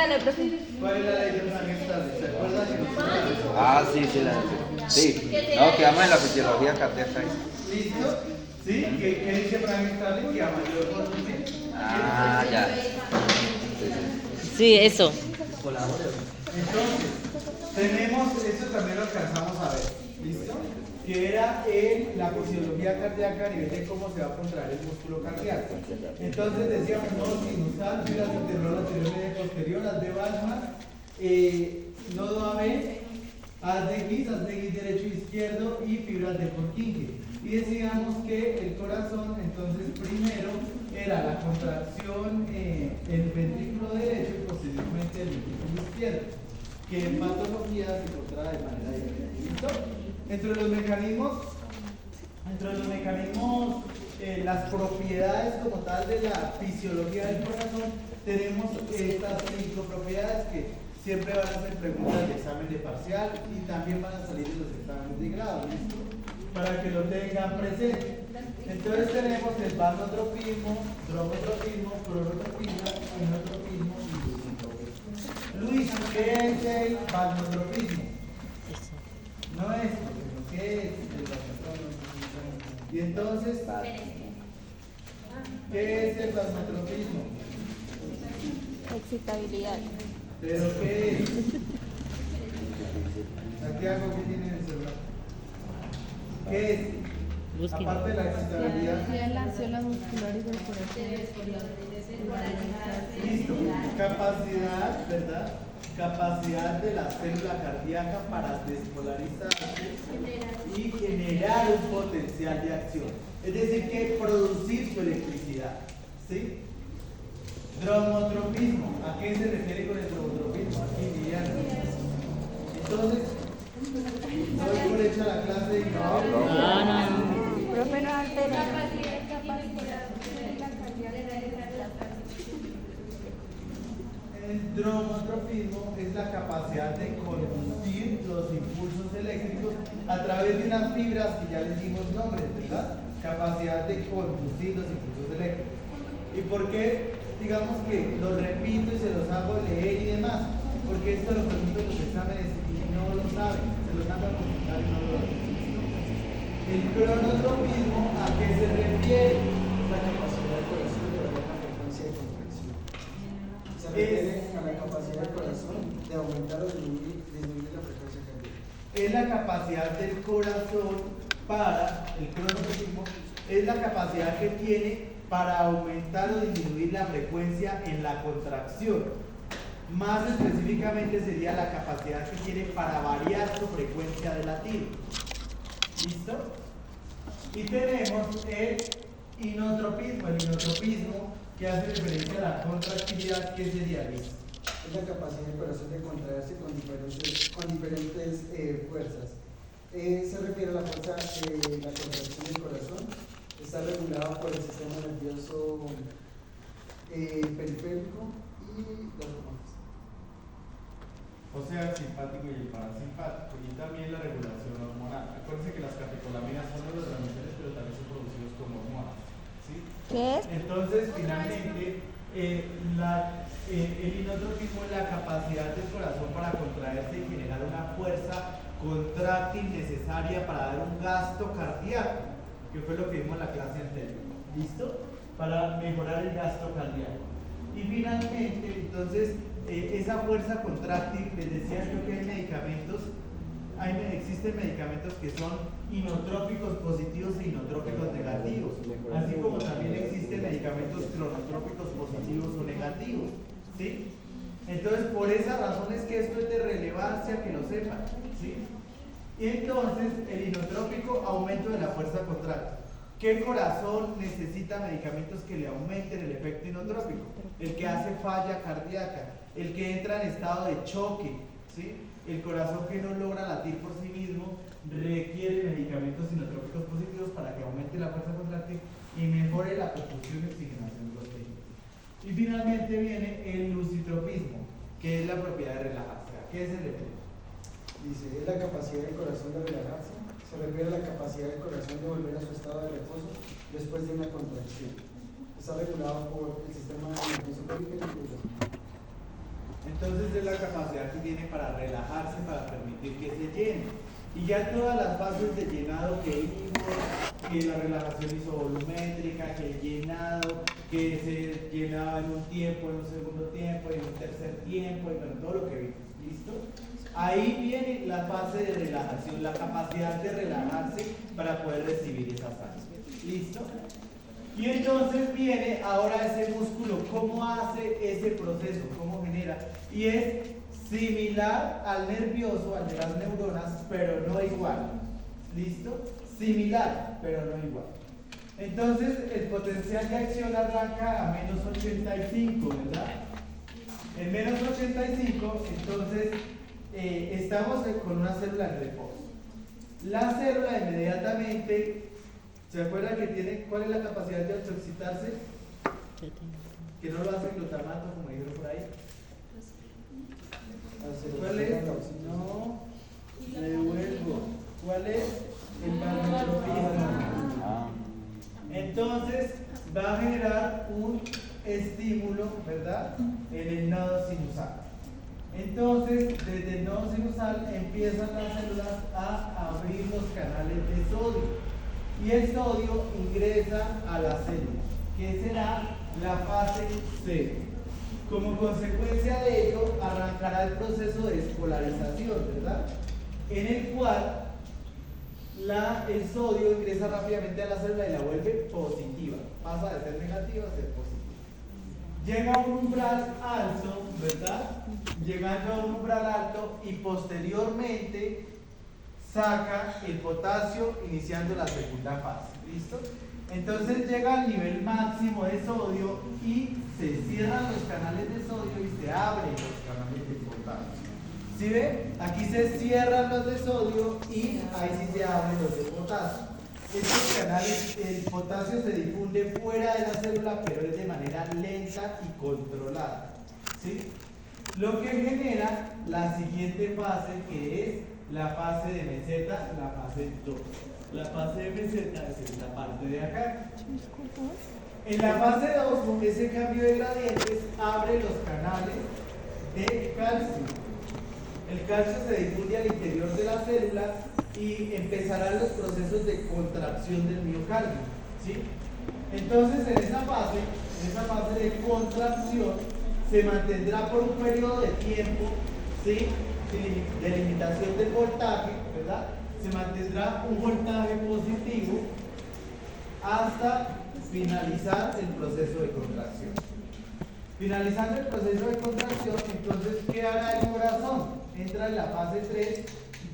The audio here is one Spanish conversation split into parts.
dígale, profe. ¿Cuál es la ley de Frank Starling? ¿Se acuerdan que nosotros Ah, sí, sí, sí. No, quedamos en la fisiología cardíaca. ¿Listo? ¿Sí? ¿Qué dice Frank Starling? Que a mayor volumen. Ah, ya. Sí, eso. Entonces, tenemos, esto también lo alcanzamos a ver, ¿listo? Que era la fisiología cardíaca a nivel de cómo se va a contraer el músculo cardíaco. Entonces decíamos, no, sinusal, fibras anterior, anterior, media, posterior, haz de Bachmann, nodo AB, haz de Guis derecho e izquierdo y fibras de Purkinje. Y decíamos que el corazón, entonces primero era la contracción el ventrículo derecho y posteriormente el ventrículo izquierdo, que en patología se encontraba de manera diferente. ¿Listo? Entre los mecanismos, las propiedades como tal de la fisiología del corazón, tenemos estas 5 propiedades que siempre van a ser preguntas de examen de parcial y también van a salir de los exámenes de grado, ¿listo? Para que lo tengan presente. Entonces tenemos el vasotropismo, dromotropismo, cronotropismo, inotropismo y lusotropismo. Luis, ¿qué es el vasotropismo? No es, sino ¿qué es el vasotropismo? Y entonces, ¿qué es el vasotropismo? Excitabilidad. ¿Pero qué es? Santiago, ¿qué tiene en el celular? ¿Qué es? Busquen. Aparte de la excitabilidad. Relaciones musculares del corazón. Listo. Capacidad, ¿verdad? Capacidad de la célula cardíaca para despolarizarse y generar un potencial de acción. Es decir, que producir su electricidad. ¿Sí? Dromotropismo. ¿A qué se refiere con el dromotropismo? Aquí, Viviana. Entonces, doy por hecha la clase y No. Profe, no altera. el dromotropismo es la capacidad de conducir los impulsos eléctricos a través de unas fibras que ya les dimos nombres, ¿verdad? Capacidad de conducir los impulsos eléctricos. ¿Y por qué? Digamos que lo repito y se los hago leer y demás. Porque esto lo pregunto en los exámenes y no lo saben. Se los mandan a consultar y no lo saben. El cronotropismo, ¿a qué se refiere? La capacidad del corazón de variar la frecuencia de contracción. Se refiere a la capacidad del corazón de aumentar o disminuir la frecuencia cardíaca. Es la capacidad del corazón para, el cronotropismo, es la capacidad que tiene para aumentar o disminuir la frecuencia en la contracción. Más específicamente sería la capacidad que tiene para variar su frecuencia de latido. ¿Listo? Y tenemos el inotropismo. El inotropismo que hace referencia a la contractilidad, ¿qué sería, Luis? Es la capacidad del corazón de contraerse con diferentes fuerzas. Se refiere a la fuerza de la contracción del corazón. Está regulada por el sistema nervioso periférico y las hormonas. O sea, el simpático y el parasimpático, y también la regulación hormonal. Acuérdense que las catecolaminas son neurotransmisores, pero también son producidos como hormonas. ¿Sí? ¿Qué es? Entonces, finalmente, el inotropismo es la capacidad del corazón para contraerse y generar una fuerza contráctil necesaria para dar un gasto cardíaco, que fue lo que vimos en la clase anterior. ¿Listo? Para mejorar el gasto cardíaco. Y finalmente, entonces, esa fuerza contráctil, les decía yo que hay medicamentos, existen medicamentos que son inotrópicos positivos e inotrópicos negativos, así como también existen medicamentos cronotrópicos positivos o negativos, ¿sí? Entonces, por esa razón es que esto es de relevancia que lo sepan, ¿sí? Y entonces, el inotrópico, aumento de la fuerza contráctil. ¿Qué corazón necesita medicamentos que le aumenten el efecto inotrópico? El que hace falla cardíaca, el que entra en estado de choque, ¿sí? El corazón que no logra latir por sí mismo requiere medicamentos inotrópicos positivos para que aumente la fuerza contráctil y mejore la perfusión y oxigenación de los tejidos. Y finalmente viene el lucitropismo, que es la propiedad de relajarse. ¿A qué se refiere? Dice, es la capacidad del corazón de relajarse. Se refiere a la capacidad del corazón de volver a su estado de reposo después de una contracción. Está regulado por el sistema nervioso periférico. Entonces es la capacidad que tiene para relajarse, para permitir que se llene. Y ya todas las fases de llenado que vimos, que la relajación isovolumétrica, que el llenado, que se llenaba en un tiempo, en un segundo tiempo, en un tercer tiempo, y bueno, todo lo que vimos. ¿Listo? Ahí viene la fase de relajación, la capacidad de relajarse para poder recibir esa sangre. ¿Listo? Y entonces viene ahora ese músculo, ¿cómo hace ese proceso? ¿Cómo genera? Y es similar al nervioso, al de las neuronas, pero no igual. ¿Listo? Similar, pero no igual. Entonces el potencial de acción arranca a menos 85, ¿verdad? En menos 85, entonces estamos con una célula en reposo. La célula inmediatamente, ¿se acuerdan que tiene, cuál es la capacidad de autoexcitarse? Que no lo hace glutamato, como dijeron por ahí. ¿Cuál es? No, le devuelvo. ¿Cuál es? El vasopresina. Entonces va a generar un estímulo, ¿verdad? En el nodo sinusal. Entonces, desde el nodo sinusal empiezan las células a abrir los canales de sodio. Y el sodio ingresa a la célula, que será la fase C. Como consecuencia de ello, arrancará el proceso de despolarización, ¿verdad? En el cual el sodio ingresa rápidamente a la célula y la vuelve positiva. Pasa de ser negativa a ser positiva. Llega a un umbral alto, ¿verdad? Llegando a un umbral alto y posteriormente saca el potasio iniciando la segunda fase. ¿Listo? Entonces llega al nivel máximo de sodio y se cierran los canales de sodio y se abren los canales de potasio. ¿Sí ve? Aquí se cierran los de sodio y ahí sí se abren los de potasio. Estos canales, el potasio se difunde fuera de la célula, pero es de manera lenta y controlada. ¿Sí? Lo que genera la siguiente fase, que es la fase de meseta, la fase 2. La fase de meseta es esta parte de acá. En la fase 2, con ese cambio de gradientes, abre los canales de calcio. El calcio se difunde al interior de la célula y empezarán los procesos de contracción del miocardio. ¿Sí? Entonces, en esa fase de contracción, se mantendrá por un periodo de tiempo, ¿sí?, de limitación del voltaje, ¿verdad? Se mantendrá un voltaje positivo hasta finalizar el proceso de contracción. Finalizando el proceso de contracción, entonces, ¿qué hará el corazón? Entra en la fase 3,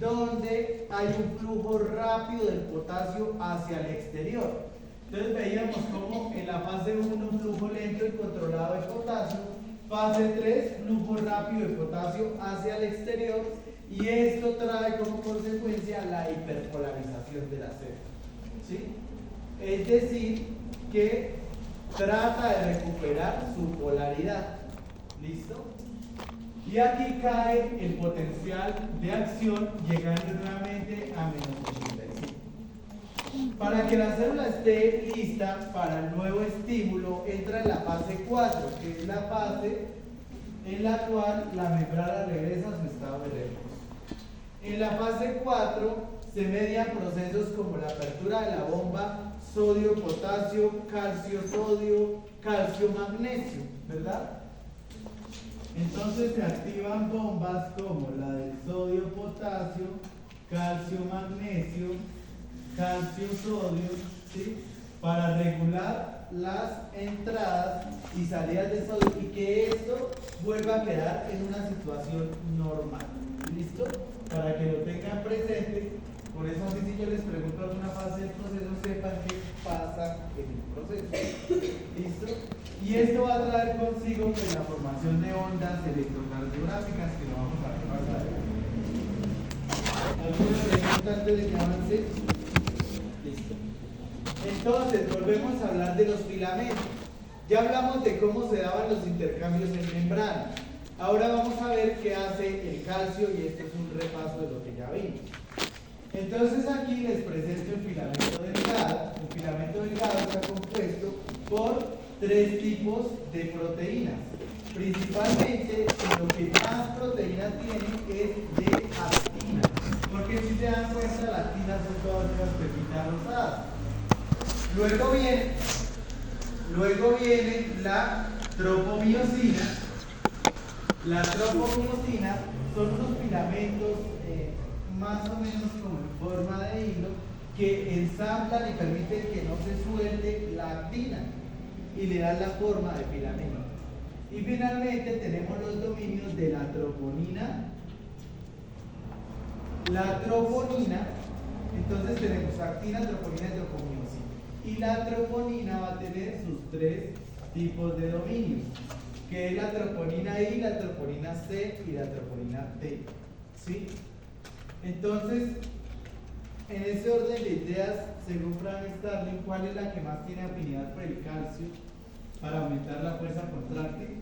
donde hay un flujo rápido del potasio hacia el exterior. Entonces veíamos como en la fase 1 un flujo lento y controlado de potasio, fase 3, flujo rápido de potasio hacia el exterior, y esto trae como consecuencia la hiperpolarización de la célula. ¿Sí? Es decir, que trata de recuperar su polaridad. ¿Listo? Y aquí cae el potencial de acción, llegando nuevamente a menos 85. Para que la célula esté lista para el nuevo estímulo, entra en la fase 4, que es la fase en la cual la membrana regresa a su estado de reposo. En la fase 4 se median procesos como la apertura de la bomba sodio-potasio, calcio-sodio, calcio-magnesio, ¿verdad? Entonces se activan bombas como la del sodio-potasio, calcio-magnesio, calcio-sodio, ¿sí?, para regular las entradas y salidas de sodio y que esto vuelva a quedar en una situación normal. ¿Listo? Para que lo tengan presente. Por eso, así, si yo les pregunto alguna fase del proceso, sepan qué pasa en el proceso. ¿Listo? Y esto va a traer consigo pues, la formación de ondas electrocardiográficas que lo vamos a ver más adelante. ¿Alguna pregunta antes de que avance? Listo. Entonces, volvemos a hablar de los filamentos. Ya hablamos de cómo se daban los intercambios en membrana. Ahora vamos a ver qué hace el calcio y esto es un repaso de lo que ya vimos. Entonces aquí les presento el filamento delgado. El filamento delgado está compuesto por 3 tipos de proteínas. Principalmente lo que más proteína tiene es de actina. Porque si se dan cuenta, la actina son todas esas pepitas rosadas. Luego viene la tropomiosina. La tropomiosina son unos filamentos más o menos como en forma de hilo que ensamblan y permiten que no se suelte la actina y le dan la forma de filamento. Y finalmente tenemos los dominios de la troponina. La troponina, entonces tenemos actina, troponina y tropomiosina. Y la troponina va a tener sus tres tipos de dominios, que es la troponina I, la troponina C y la troponina T. ¿Sí? Entonces, en ese orden de ideas, según Frank Starling, ¿cuál es la que más tiene afinidad por el calcio para aumentar la fuerza contráctil?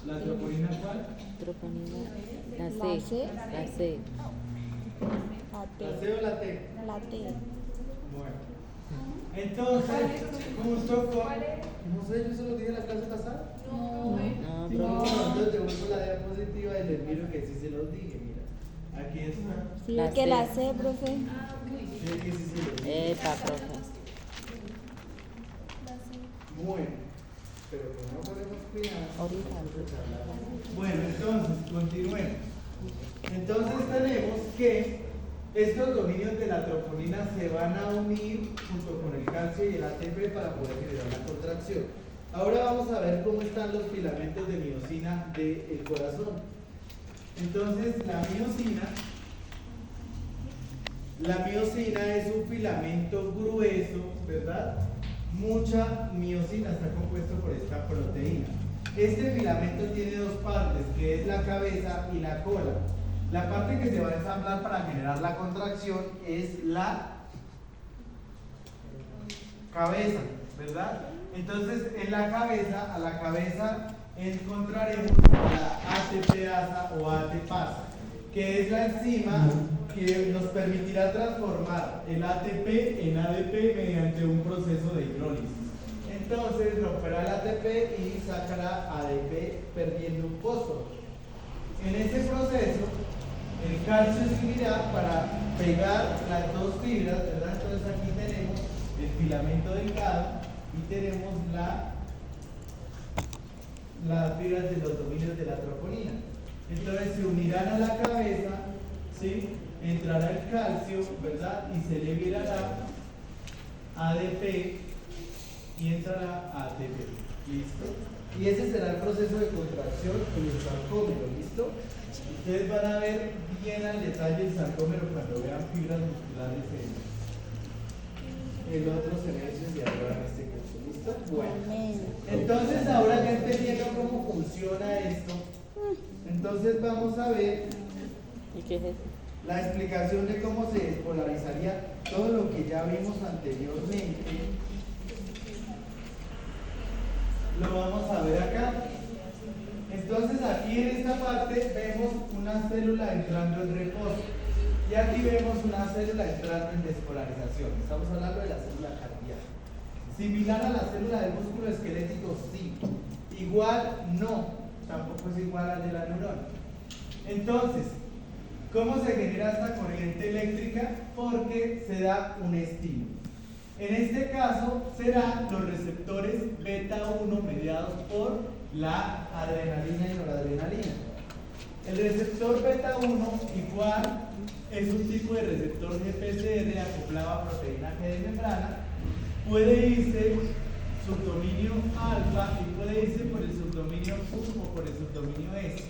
¿La troponina cuál? Troponina. La C. La C. La C. ¿La C o la T? La T. Bueno. Entonces, junto con... No sé, yo se lo dije en la clase pasada. No, Sí, profe. entonces te vuelvo la diapositiva y les miro que sí se los dije, mira. Aquí está. Sí, La que C. la C, profe. Sí, aquí sí se los dije. Epa, profe. Bueno, pero como no podemos cuidar. Ahorita. Bueno, entonces, continuemos. Entonces tenemos que estos dominios de la troponina se van a unir junto con el calcio y el ATP para poder generar la contracción. Ahora vamos a ver cómo están los filamentos de miosina del corazón. Entonces, la miosina es un filamento grueso, ¿verdad? Mucha miosina está compuesto por esta proteína. Este filamento tiene dos partes, que es la cabeza y la cola. La parte que se va a ensamblar para generar la contracción es la cabeza, ¿verdad? Entonces, en la cabeza, a la cabeza encontraremos la ATPasa o ATPasa, que es la enzima que nos permitirá transformar el ATP en ADP mediante un proceso de hidrólisis. Entonces romperá el ATP y sacará ADP perdiendo un fósforo. En ese proceso, el calcio se unirá para pegar las dos fibras, ¿verdad? Entonces aquí tenemos el filamento delgado y tenemos las fibras de los dominios de la troponina. Entonces se unirán a la cabeza, ¿sí? Entrará el calcio, ¿verdad? Y se liberará ADP y entrará ATP. ¿Listo? Y ese será el proceso de contracción en el sarcómero. ¿Listo? Ustedes van a ver bien al detalle el sarcómero cuando vean fibras musculares en el otro semestre y ahora en este curso. ¿Listo? Bueno. Entonces ahora ya entendiendo cómo funciona esto, entonces vamos a ver ¿Y qué es eso? la explicación de cómo se despolarizaría todo lo que ya vimos anteriormente. Lo vamos a ver acá. Entonces aquí en esta parte vemos una célula entrando en reposo y aquí vemos una célula entrando en despolarización. Estamos hablando de la célula cardíaca. Similar a la célula del músculo esquelético, sí. Igual, no. Tampoco es igual al de la neurona. Entonces, ¿cómo se genera esta corriente eléctrica? Porque se da un estímulo. En este caso serán los receptores beta 1 mediados por la adrenalina y noradrenalina. El receptor beta 1 igual es un tipo de receptor GPCR acoplado a proteína G de membrana. Puede irse subdominio alfa y puede irse por el subdominio Q o por el subdominio S.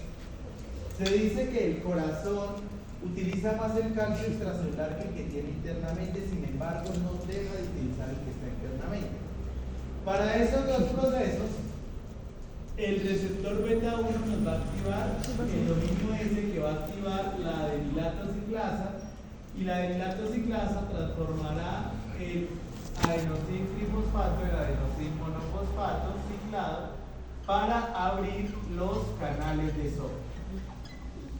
Se dice que el corazón utiliza más el calcio extracelular que el que tiene internamente, sin embargo no deja de utilizar el que está internamente. Para esos dos procesos, el receptor beta 1 nos va a activar el dominio S, que va a activar la adenylatociclasa, y la adenylatociclasa transformará el adenosín trifosfato y el adenosín monofosfato ciclado para abrir los canales de sodio.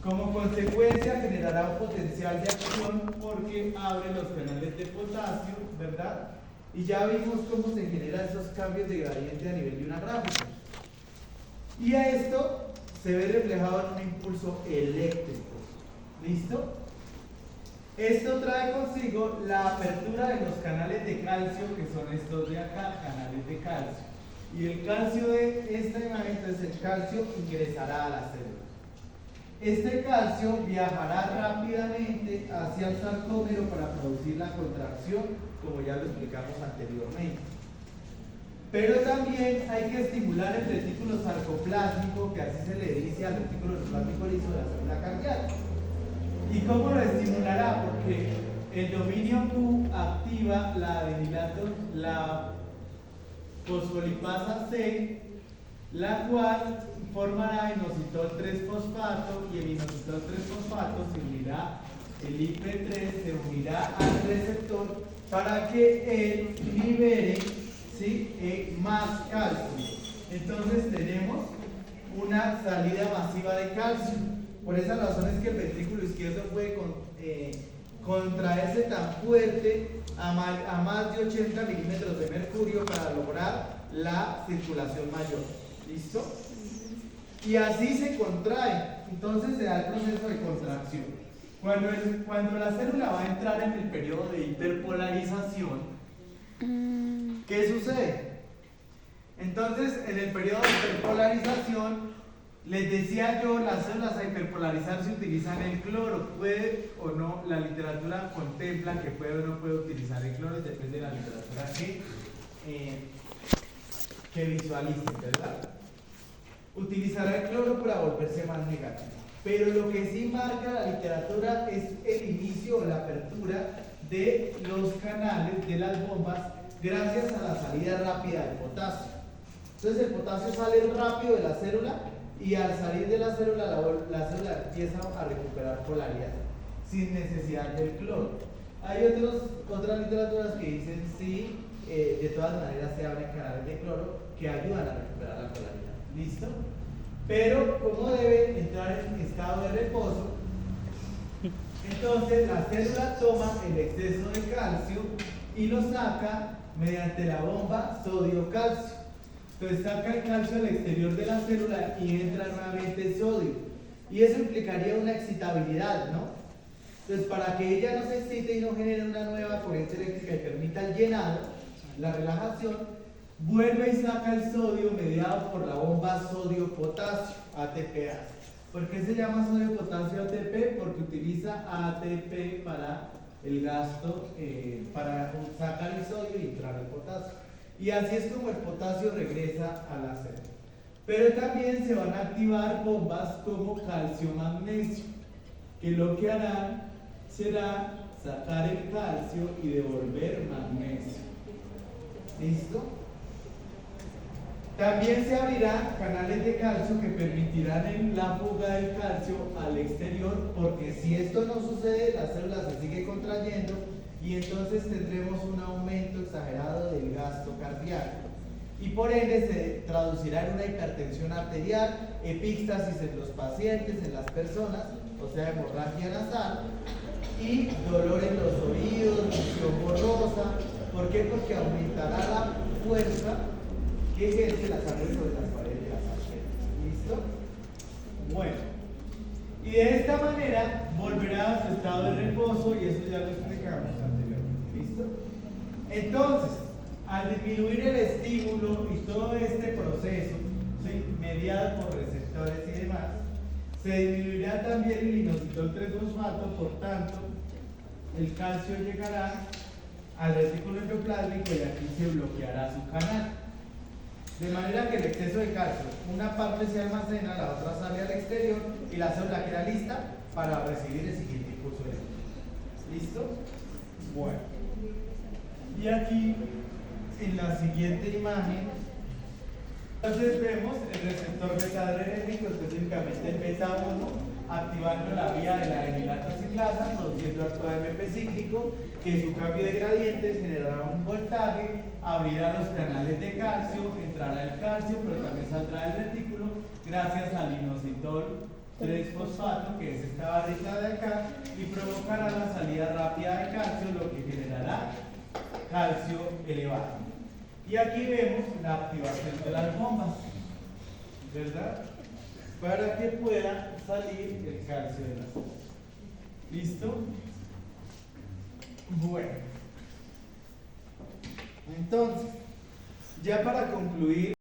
Como consecuencia generará un potencial de acción porque abre los canales de potasio, ¿verdad? Y ya vimos cómo se generan esos cambios de gradiente a nivel de una gráfica. Y a esto se ve reflejado en un impulso eléctrico. ¿Listo? Esto trae consigo la apertura de los canales de calcio, que son estos de acá, canales de calcio. Y el calcio de esta imagen, entonces el calcio ingresará a la célula. Este calcio viajará rápidamente hacia el sarcómero para producir la contracción, como ya lo explicamos anteriormente. Pero también hay que estimular el retículo sarcoplásmico, que así se le dice al retículo plasmático liso de la célula cardíaca. ¿Y cómo lo estimulará? Porque el dominio Q activa la fosfolipasa C, la cual formará inositol 3-fosfato, y el inositol 3-fosfato se unirá, el IP3 se unirá al receptor para que él libere, ¿sí?, más calcio. Entonces tenemos una salida masiva de calcio. Por esa razón es que el ventrículo izquierdo puede contraerse tan fuerte a más de 80 milímetros de mercurio para lograr la circulación mayor. ¿Listo? Y así se contrae. Entonces se da el proceso de contracción. Cuando la célula va a entrar en el periodo de hiperpolarización, ¿qué sucede? Entonces, en el periodo de hiperpolarización, les decía yo, las células a hiperpolarizar se utilizan el cloro. Puede o no, la literatura contempla que puede o no puede utilizar el cloro, depende de la literatura que visualicen, ¿verdad? Utilizará el cloro para volverse más negativo. Pero lo que sí marca la literatura es el inicio o la apertura de los canales de las bombas gracias a la salida rápida del potasio. Entonces el potasio sale rápido de la célula y al salir de la célula, la célula empieza a recuperar polaridad sin necesidad del cloro. Hay otras literaturas que dicen sí, de todas maneras se abren canales de cloro que ayudan a recuperar la polaridad. ¿Listo? Pero como debe entrar en estado de reposo, entonces la célula toma el exceso de calcio y lo saca mediante la bomba sodio-calcio. Entonces saca el calcio al exterior de la célula y entra nuevamente sodio. Y eso implicaría una excitabilidad, ¿no? Entonces para que ella no se excite y no genere una nueva corriente eléctrica y permita el llenado, la relajación, vuelve y saca el sodio mediado por la bomba sodio-potasio, ATPase. ¿Por qué se llama sodio-potasio ATP? Porque utiliza ATP para el gasto, para sacar el sodio y entrar el potasio. Y así es como el potasio regresa a la célula. Pero también se van a activar bombas como calcio-magnesio, que lo que harán será sacar el calcio y devolver magnesio. ¿Listo? También se abrirán canales de calcio que permitirán la fuga del calcio al exterior, porque si esto no sucede, la célula se sigue contrayendo y entonces tendremos un aumento exagerado del gasto cardíaco. Y por ende se traducirá en una hipertensión arterial, epíxtasis en los pacientes, en las personas, o sea, hemorragia nasal, y dolor en los oídos, visión borrosa. ¿Por qué? Porque aumentará la fuerza que ejerce la sangre sobre las paredes de las arterias. ¿Listo? Bueno. Y de esta manera volverá a su estado de reposo, y eso ya lo explicamos anteriormente. ¿Listo? Entonces, al disminuir el estímulo y todo este proceso, ¿sí?, mediado por receptores y demás, se disminuirá también el inositol 3-fosfato, por tanto, el calcio llegará al retículo endoplásmico y aquí se bloqueará su canal. De manera que el exceso de calcio, una parte se almacena, la otra sale al exterior y la célula queda lista para recibir el siguiente impulso eléctrico. ¿Listo? Bueno. Y aquí, en la siguiente imagen, entonces vemos el receptor beta-adrenérgico, específicamente el beta-1, activando la vía de la adenilato ciclasa, produciendo acto AMP cíclico, que su cambio de gradientes generará un voltaje, abrirá los canales de calcio, entrará el calcio, pero también saldrá el retículo, gracias al inositol 3-fosfato, que es esta barrita de acá, y provocará la salida rápida de calcio, lo que generará calcio elevado. Y aquí vemos la activación de las bombas. ¿verdad? Para que pueda salir el calcio de la sangre. ¿Listo? Bueno. Entonces, ya para concluir,